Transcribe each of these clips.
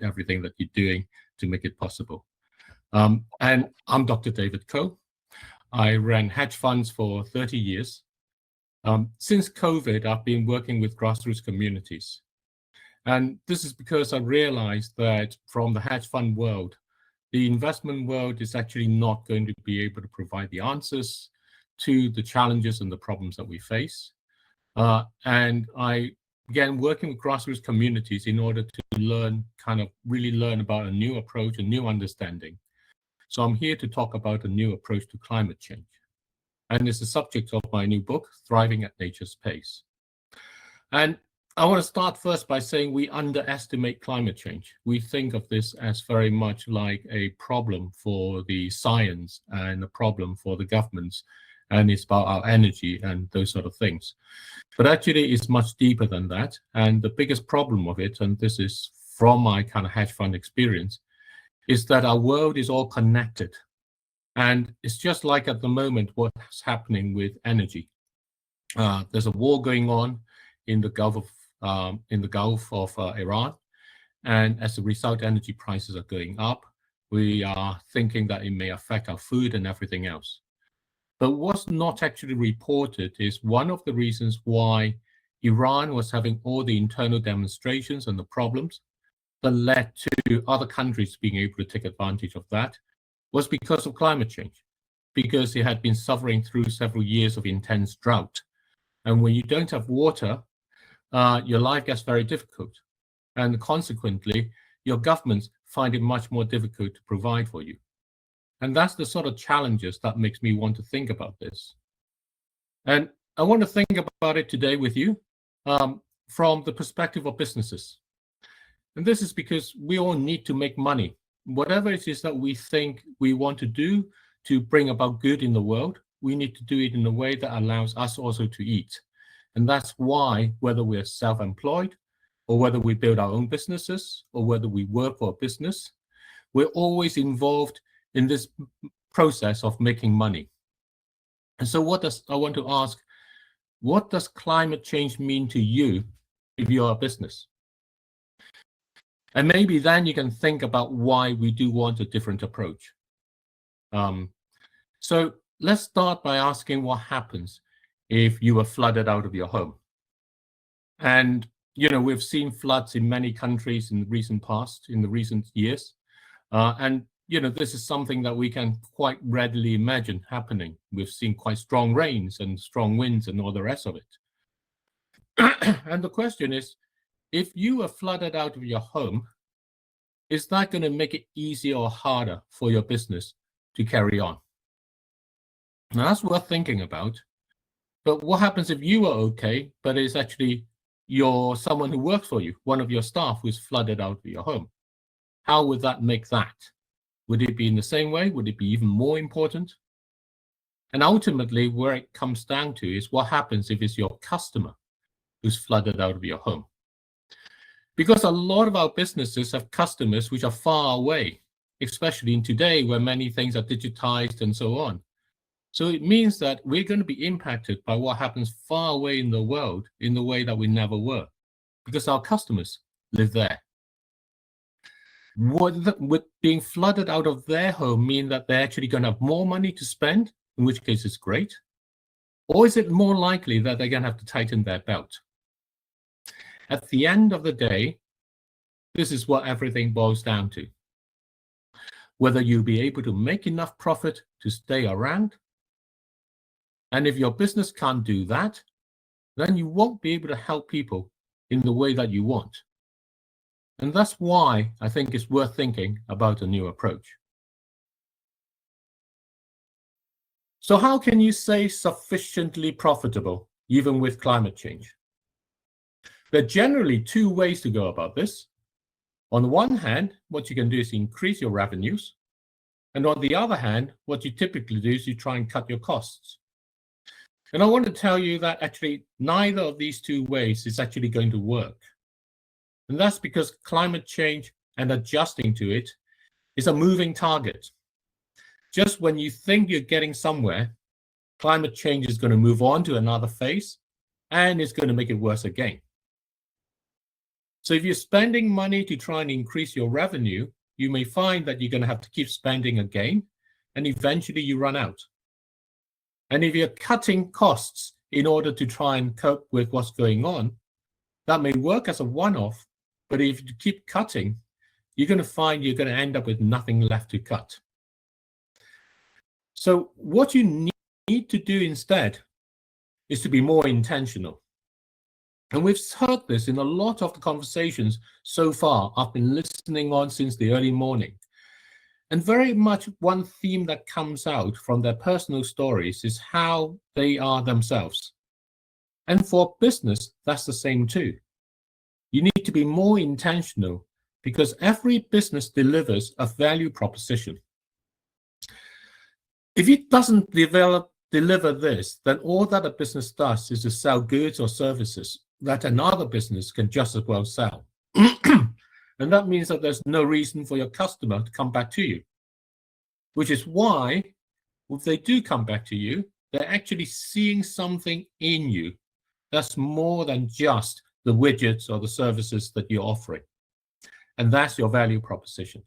everything that you're doing to make it possible. And I'm Dr. David Koh. I ran hedge funds for 30 years. Since COVID, I've been working with grassroots communities. And this is because I realized that from the hedge fund world, the investment world is actually not going to be able to provide the answers to the challenges and the problems that we face. And I began working with grassroots communities in order to really learn about a new approach, a new understanding. So I'm here to talk about a new approach to climate change. And it's the subject of my new book, Thriving at Nature's Pace. And I want to start first by saying we underestimate climate change. We think of this as very much like a problem for the science and a problem for the governments, and it's about our energy and those sort of things. But actually, it's much deeper than that. And the biggest problem of it, and this is from my kind of hedge fund experience, is that our world is all connected. And it's just like at the moment what's happening with energy. There's a war going on in the Gulf of Iran, and as a result, energy prices are going up. We are thinking that it may affect our food and everything else. But what's not actually reported is one of the reasons why Iran was having all the internal demonstrations and the problems that led to other countries being able to take advantage of that was because of climate change, because it had been suffering through several years of intense drought. And when you don't have water, your life gets very difficult. And consequently, your governments find it much more difficult to provide for you. And that's the sort of challenges that makes me want to think about this. And I want to think about it today with you from the perspective of businesses. And this is because we all need to make money. Whatever it is that we think we want to do to bring about good in the world, we need to do it in a way that allows us also to eat. And that's why, whether we're self-employed or whether we build our own businesses or whether we work for a business, we're always involved in this process of making money. And so I want to ask, what does climate change mean to you if you're a business? And maybe then you can think about why we do want a different approach. So let's start by asking what happens if you were flooded out of your home. And, we've seen floods in many countries in the recent past, in the recent years. And this is something that we can quite readily imagine happening. We've seen quite strong rains and strong winds and all the rest of it. And the question is, if you were flooded out of your home, is that going to make it easier or harder for your business to carry on? Now, that's worth thinking about. But what happens if you are okay, but it's actually someone who works for you, one of your staff who's flooded out of your home? How would that make that? Would it be in the same way? Would it be even more important? And ultimately, where it comes down to is what happens if it's your customer who's flooded out of your home? Because a lot of our businesses have customers which are far away, especially in today where many things are digitized and so on. So it means that we're going to be impacted by what happens far away in the world in the way that we never were, because our customers live there. Would being flooded out of their home mean that they're actually going to have more money to spend, in which case it's great? Or is it more likely that they're going to have to tighten their belt? At the end of the day, this is what everything boils down to. Whether you'll be able to make enough profit to stay around. And if your business can't do that, then you won't be able to help people in the way that you want. And that's why I think it's worth thinking about a new approach. So how can you stay sufficiently profitable even with climate change? There are generally two ways to go about this. On the one hand, what you can do is increase your revenues. And on the other hand, what you typically do is you try and cut your costs. And I want to tell you that actually neither of these two ways is actually going to work. And that's because climate change and adjusting to it is a moving target. Just when you think you're getting somewhere, climate change is going to move on to another phase and it's going to make it worse again. So if you're spending money to try and increase your revenue, you may find that you're going to have to keep spending again, and eventually you run out. And if you're cutting costs in order to try and cope with what's going on, that may work as a one-off, but if you keep cutting, you're going to find you're going to end up with nothing left to cut. So what you need to do instead is to be more intentional. And we've heard this in a lot of the conversations so far. I've been listening on since the early morning. And very much one theme that comes out from their personal stories is how they are themselves. And for business, that's the same too. You need to be more intentional because every business delivers a value proposition. If it doesn't deliver this, then all that a business does is to sell goods or services that another business can just as well sell. And that means that there's no reason for your customer to come back to you, which is why if they do come back to you, they're actually seeing something in you that's more than just the widgets or the services that you're offering. And that's your value proposition.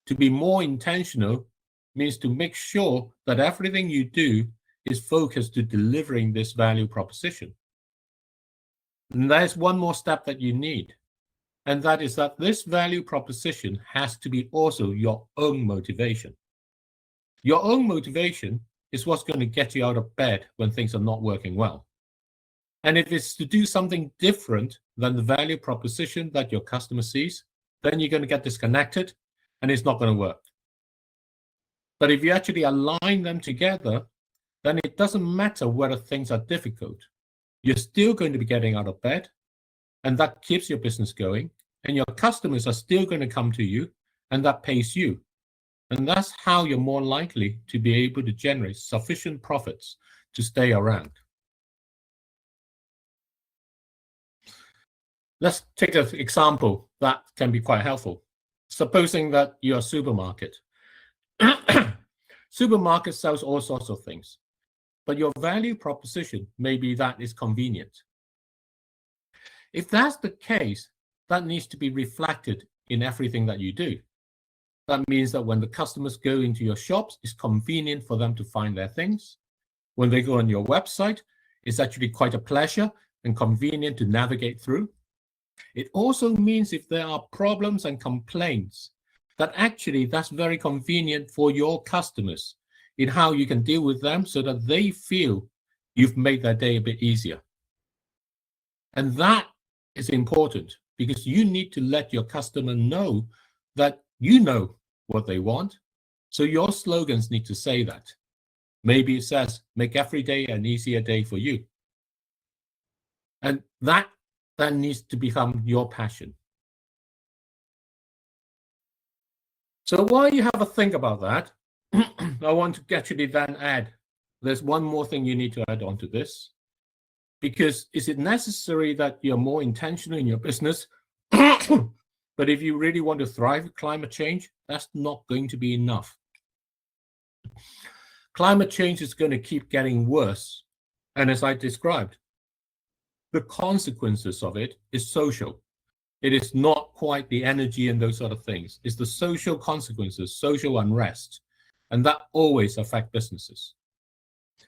To be more intentional means to make sure that everything you do is focused to delivering this value proposition. And there's one more step that you need, and that is that this value proposition has to be also your own motivation. Your own motivation is what's going to get you out of bed when things are not working well. And if it's to do something different than the value proposition that your customer sees, then you're going to get disconnected and it's not going to work. But if you actually align them together, then it doesn't matter whether things are difficult. You're still going to be getting out of bed, and that keeps your business going, and your customers are still going to come to you, and that pays you. And that's how you're more likely to be able to generate sufficient profits to stay around. Let's take an example that can be quite helpful. Supposing that you're a supermarket. Supermarket sells all sorts of things, but your value proposition may be that it's convenient. If that's the case, that needs to be reflected in everything that you do. That means that when the customers go into your shops, it's convenient for them to find their things. When they go on your website, it's actually quite a pleasure and convenient to navigate through. It also means if there are problems and complaints, that actually that's very convenient for your customers in how you can deal with them so that they feel you've made their day a bit easier. And that is important because you need to let your customer know that you know what they want. So your slogans need to say that. Maybe it says, make every day an easier day for you. And that then needs to become your passion. So while you have a think about that, I want to actually then add, there's one more thing you need to add on to this. Because is it necessary that you're more intentional in your business? But if you really want to thrive with climate change, that's not going to be enough. Climate change is going to keep getting worse. And as I described, the consequences of it is social. It is not quite the energy and those sort of things. It's the social consequences, social unrest, and that always affects businesses.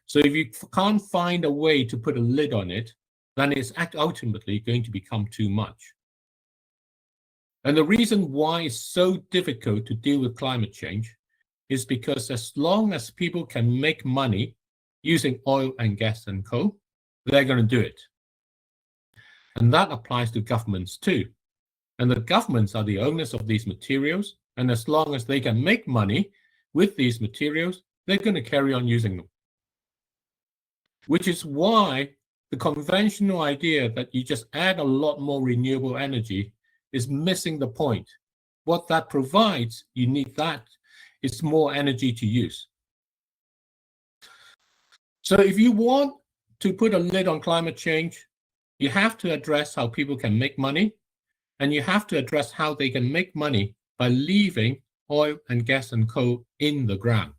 So if you can't find a way to put a lid on it, then it's ultimately going to become too much. And the reason why it's so difficult to deal with climate change is because as long as people can make money using oil and gas and coal, they're going to do it. And that applies to governments too. And the governments are the owners of these materials. And as long as they can make money with these materials, they're going to carry on using them. Which is why the conventional idea that you just add a lot more renewable energy is missing the point. What that provides, you need that, is more energy to use. So if you want to put a lid on climate change, you have to address how people can make money, and you have to address how they can make money by leaving oil and gas and coal in the ground.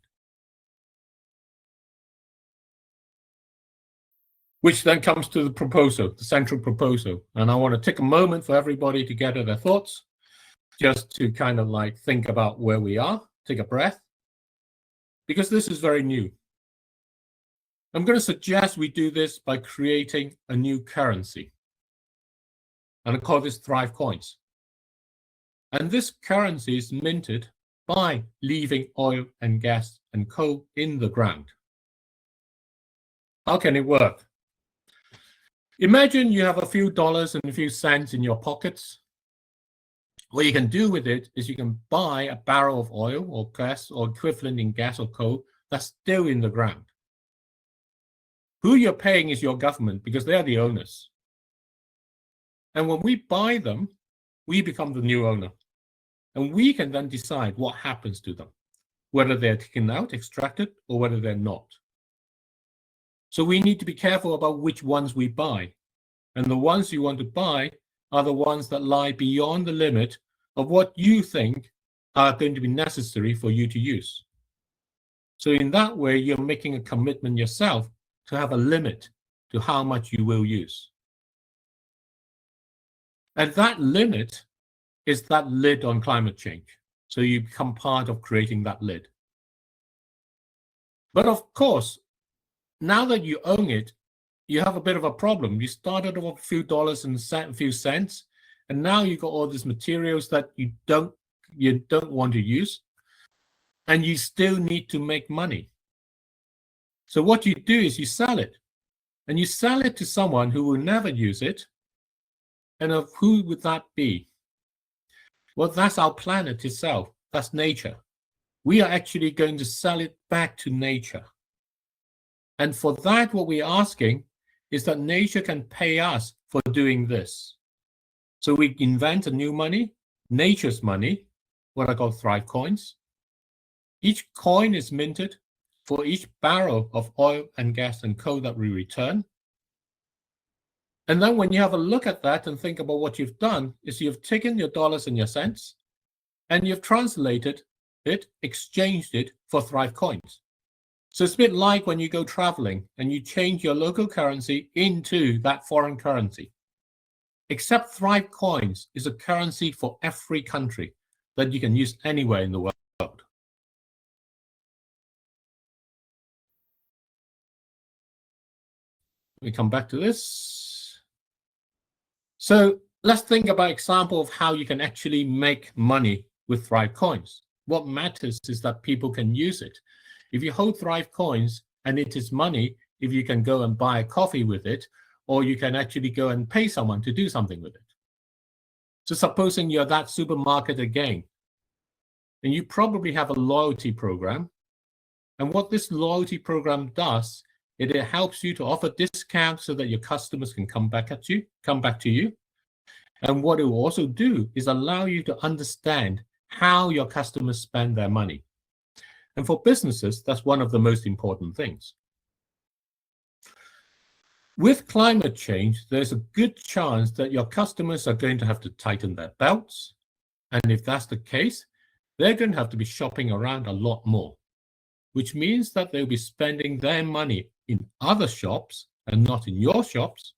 which then comes to the proposal, the central proposal. And I want to take a moment for everybody to gather their thoughts, just to kind of like think about where we are, take a breath, because this is very new. I'm going to suggest we do this by creating a new currency. And I call this Thrive Coins. And this currency is minted by leaving oil and gas and coal in the ground. How can it work? Imagine you have a few dollars and a few cents in your pockets. What you can do with it is you can buy a barrel of oil or gas or equivalent in gas or coal that's still in the ground. Who you're paying is your government because they are the owners. And when we buy them, we become the new owner. And we can then decide what happens to them, whether they're taken out, extracted, or whether they're not. So we need to be careful about which ones we buy. And the ones you want to buy are the ones that lie beyond the limit of what you think are going to be necessary for you to use. So in that way, you're making a commitment yourself to have a limit to how much you will use. And that limit is that lid on climate change. So you become part of creating that lid. But of course, now that you own it, you have a bit of a problem. You started off a few dollars and a few cents, and now you've got all these materials that you don't want to use, and you still need to make money. So what you do is you sell it, and you sell it to someone who will never use it. And of who would that be? Well, that's our planet itself. That's nature. We are actually going to sell it back to nature. And for that, what we're asking is that nature can pay us for doing this. So we invent a new money, nature's money, what I call Thrive Coins. Each coin is minted for each barrel of oil and gas and coal that we return. And then when you have a look at that and think about what you've done, is you've taken your dollars and your cents, and you've translated it, exchanged it for Thrive Coins. So it's a bit like when you go traveling and you change your local currency into that foreign currency. Except Thrive Coins is a currency for every country that you can use anywhere in the world. We come back to this. So let's think about an example of how you can actually make money with Thrive Coins. What matters is that people can use it. If you hold Thrive Coins and it is money, if you can go and buy a coffee with it, or you can actually go and pay someone to do something with it. So supposing you're that supermarket again, and you probably have a loyalty program. And what this loyalty program does, it helps you to offer discounts so that your customers can come back to you. And what it will also do is allow you to understand how your customers spend their money. And for businesses, that's one of the most important things. With climate change, there's a good chance that your customers are going to have to tighten their belts. And if that's the case, they're going to have to be shopping around a lot more, which means that they'll be spending their money in other shops and not in your shops.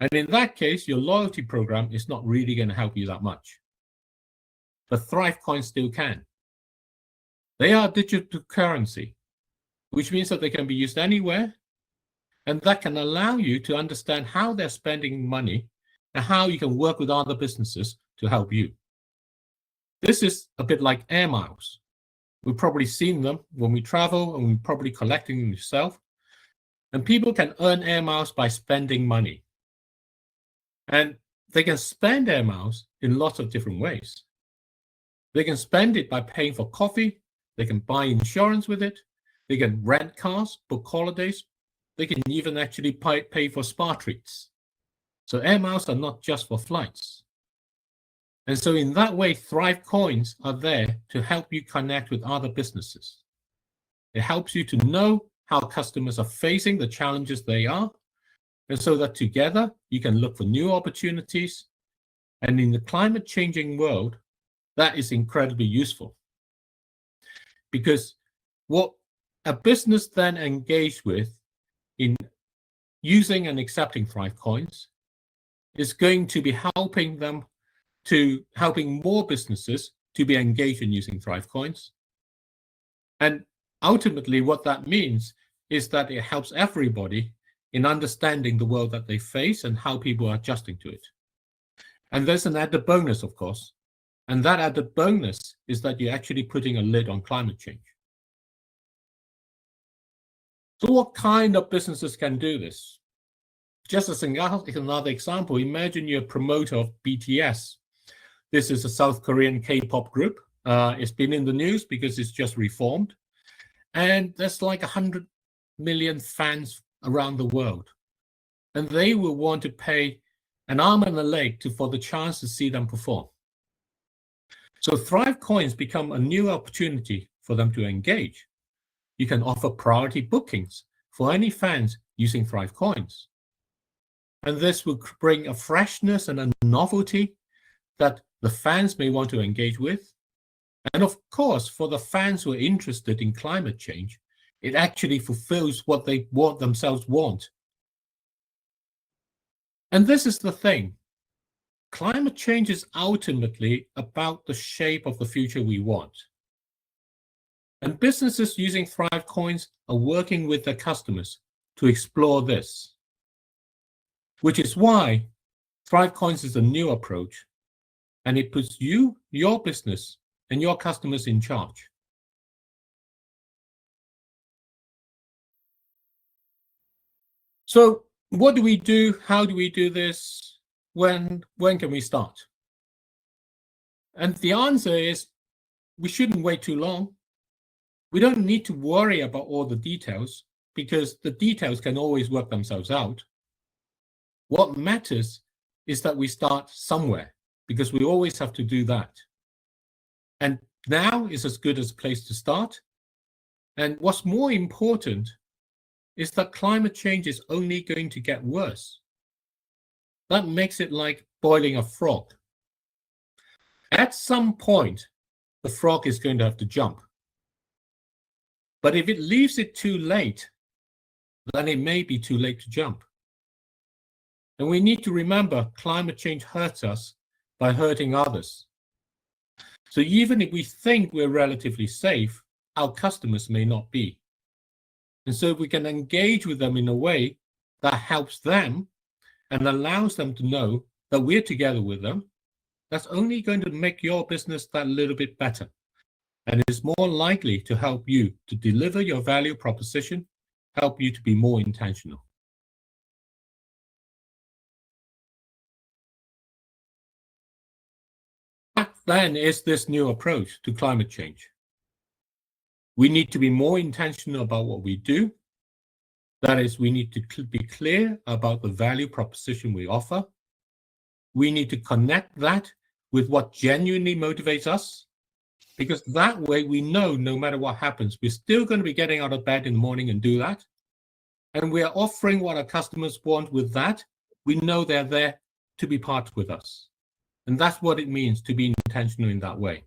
And in that case, your loyalty program is not really going to help you that much. But Thrive Coins still can. They are digital currency, which means that they can be used anywhere. And that can allow you to understand how they're spending money and how you can work with other businesses to help you. This is a bit like air miles. We've probably seen them when we travel, and we're probably collecting them yourself. And people can earn air miles by spending money. And they can spend air miles in lots of different ways. They can spend it by paying for coffee. They can buy insurance with it. They can rent cars, book holidays. They can even actually pay for spa treats. So air miles are not just for flights. And so in that way, Thrive Coins are there to help you connect with other businesses. It helps you to know how customers are facing the challenges they are, and so that together you can look for new opportunities. And in the climate changing world, that is incredibly useful. Because what a business then engaged with in using and accepting Thrive coins is going to be helping more businesses to be engaged in using Thrive coins. And ultimately, what that means is that it helps everybody in understanding the world that they face and how people are adjusting to it. And there's an added bonus, of course. And that added bonus is that you're actually putting a lid on climate change. So what kind of businesses can do this? Just as another example, imagine you're a promoter of BTS. This is a South Korean K-pop group. It's been in the news because it's just reformed. And there's like 100 million fans around the world. And they will want to pay an arm and a leg for the chance to see them perform. So Thrive coins become a new opportunity for them to engage. You can offer priority bookings for any fans using Thrive coins. And this will bring a freshness and a novelty that the fans may want to engage with. And of course, for the fans who are interested in climate change, it actually fulfills what they themselves want. And this is the thing. Climate change is ultimately about the shape of the future we want. And businesses using Thrive coins are working with their customers to explore this, which is why Thrive coins is a new approach, and it puts you, your business, and your customers in charge. So what do we do? How do we do this? When can we start? And the answer is we shouldn't wait too long. We don't need to worry about all the details because the details can always work themselves out. What matters is that we start somewhere because we always have to do that. And now is as good as a place to start. And what's more important is that climate change is only going to get worse. That makes it like boiling a frog. At some point, the frog is going to have to jump. But if it leaves it too late, then it may be too late to jump. And we need to remember climate change hurts us by hurting others. So even if we think we're relatively safe, our customers may not be. And so if we can engage with them in a way that helps them and allows them to know that we're together with them, that's only going to make your business that little bit better. And it's more likely to help you to deliver your value proposition, help you to be more intentional. What then is this new approach to climate change? We need to be more intentional about what we do. That is, we need to be clear about the value proposition we offer. We need to connect that with what genuinely motivates us, because that way we know no matter what happens, we're still going to be getting out of bed in the morning and do that. And we are offering what our customers want with that. We know they're there to be part with us. And that's what it means to be intentional in that way.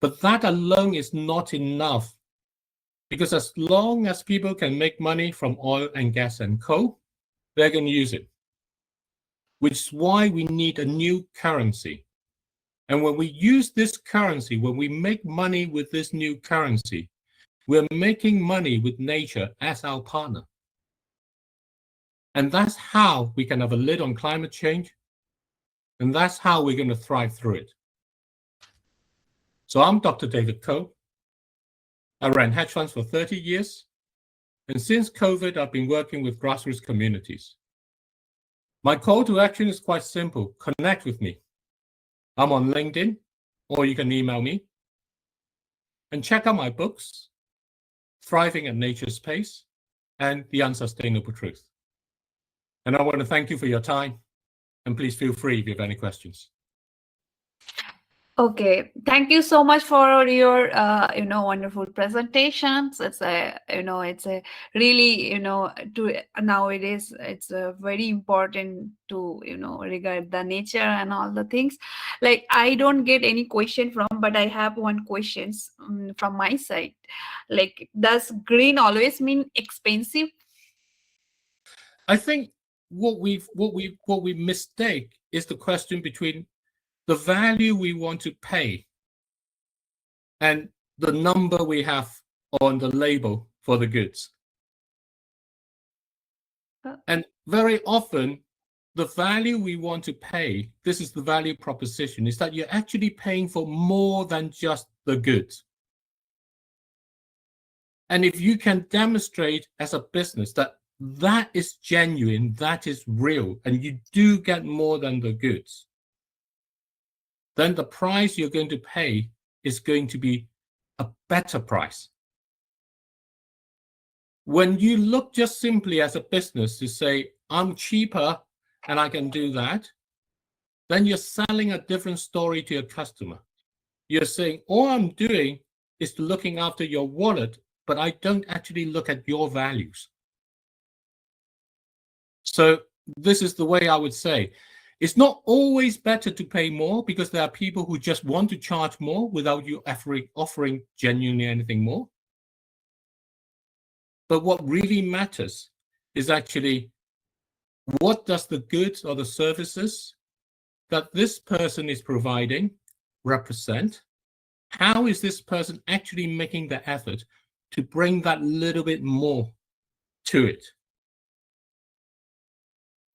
But that alone is not enough, because as long as people can make money from oil and gas and coal, they're going to use it, which is why we need a new currency. And when we use this currency, when we make money with this new currency, we're making money with nature as our partner. And that's how we can have a lid on climate change. And that's how we're going to thrive through it. So I'm Dr. David Koh. I ran hedge funds for 30 years. And since COVID, I've been working with grassroots communities. My call to action is quite simple. Connect with me. I'm on LinkedIn, or you can email me. And check out my books, Thriving at Nature's Pace and The Unsustainable Truth. And I want to thank you for your time. And please feel free if you have any questions. Okay, thank you so much for your wonderful presentations. It's a it's a really to nowadays it's very important to regard the nature and all the things. Like I don't get any question from, but I have one question from my side. Like, does green always mean expensive? I think what we mistake is the question between the value we want to pay and the number we have on the label for the goods. And very often, the value we want to pay, this is the value proposition, is that you're actually paying for more than just the goods. And if you can demonstrate as a business that that is genuine, that is real, and you do get more than the goods, then the price you're going to pay is going to be a better price. When you look just simply as a business to say, I'm cheaper and I can do that, then you're selling a different story to your customer. You're saying, all I'm doing is looking after your wallet, but I don't actually look at your values. So this is the way I would say, it's not always better to pay more, because there are people who just want to charge more without you offering genuinely anything more. But what really matters is actually, what does the goods or the services that this person is providing represent? How is this person actually making the effort to bring that little bit more to it?